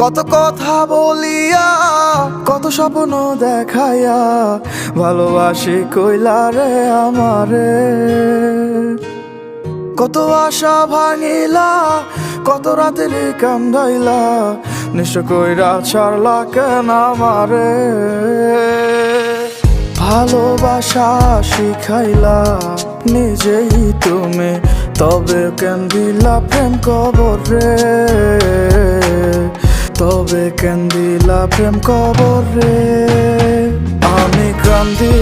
কত কথা বলিয়া কত স্বপ্ন দেখাইয়া ভালোবাসি কইলা রে আমারে। কত আশা ভাঙিলা কত রাতের কান্দাইলা নিঃস্ব কইরা ছাড়লা কেন আমারে। ভালোবাসা শিখাইলা নিজেই তুমি তবে কেন দিলা প্রেম কবর রে, তবে কেন দিলা প্রেম কবর রে। আমি কান্দি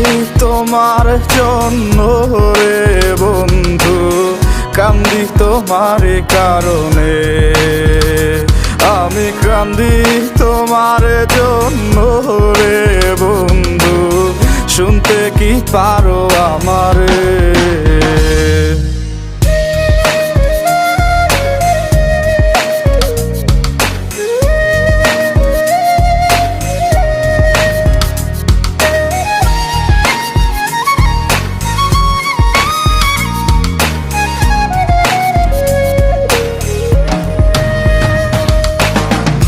তোমার জন্য রে বন্ধু, কান্দি তোমার কারণে। আমি কান্দি তোমার জন্য রে বন্ধু, শুনতে কি পারো আমারে।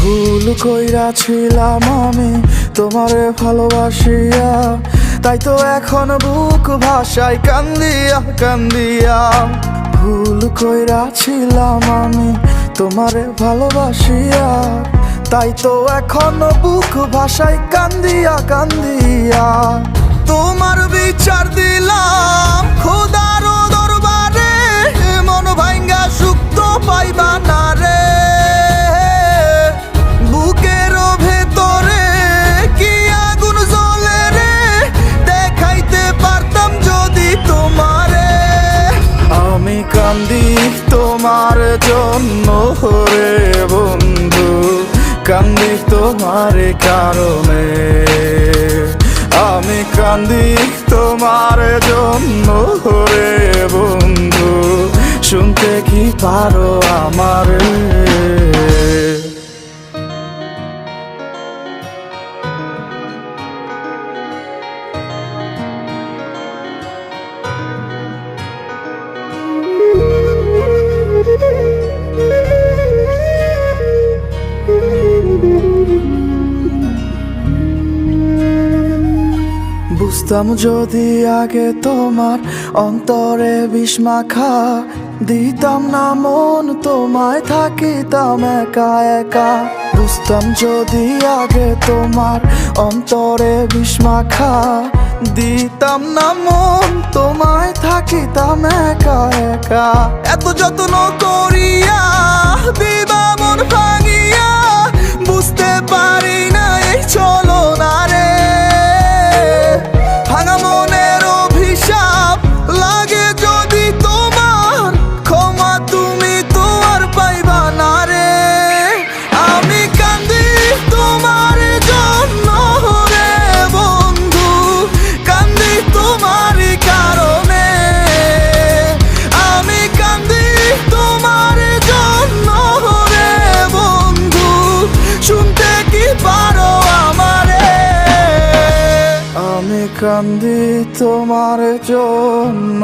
ভুল কইরাছিলাম আমি তোমারে ভালোবাসিয়া, তাই তো এখন বুক ভাষায় কান্দিয়া কান্দিয়া। ভুল কইরাছিলাম আমি তোমারে ভালোবাসিয়া, তাই তো এখন বুক ভাষায় কান্দিয়া কান্দিয়া। তোমার বিচার দিলাম খোদার দরবারে, মন ভাঙ্গা সুখ তো পাইবা না রে। বুকের ভেতরে কি আগুন জ্বলে রে, দেখাইতে পারতাম যদি তোমারে। আমি কান্দি তোমার জন্য রে বন্ধু, কান্দি তোমার কারণে। আমি কান্দি তোমার জন্য রে বন্ধু, শুনতে কি পারো আমারে। বুঝতাম যদি আগে তোমার অন্তরে বিষ মাখা, দিতাম না মন তোমায় থাকিতাম একা একা। বুঝতাম যদি আগে তোমার অন্তরে বিষ মাখা, দিতাম না মন তোমায় থাকিতাম একা একা। এত যত্ন করিয়া দিবা মন ভাঙিয়া, বুঝতে পারি না এই চলো না রে। ভাঙা মনের অভিশাপ লাগে যদি তোমার, ক্ষমা তুমি তো আর পাইবা না রে। আমি কান্দি তোমার জন্য রে বন্ধু, কান্দি তোমার কারণে। আমি কান্দি তোমার জন্য রে বন্ধু, শুনতে কি পারো আমারে। আমি কান্দি তোমার জন্য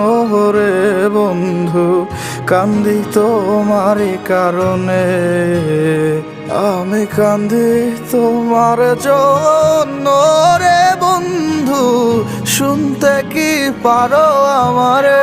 রে বন্ধু, কান্দি তোমার কারণে। আমি কান্দি তোমার জন্য রে বন্ধু, শুনতে কি পারো আমারে।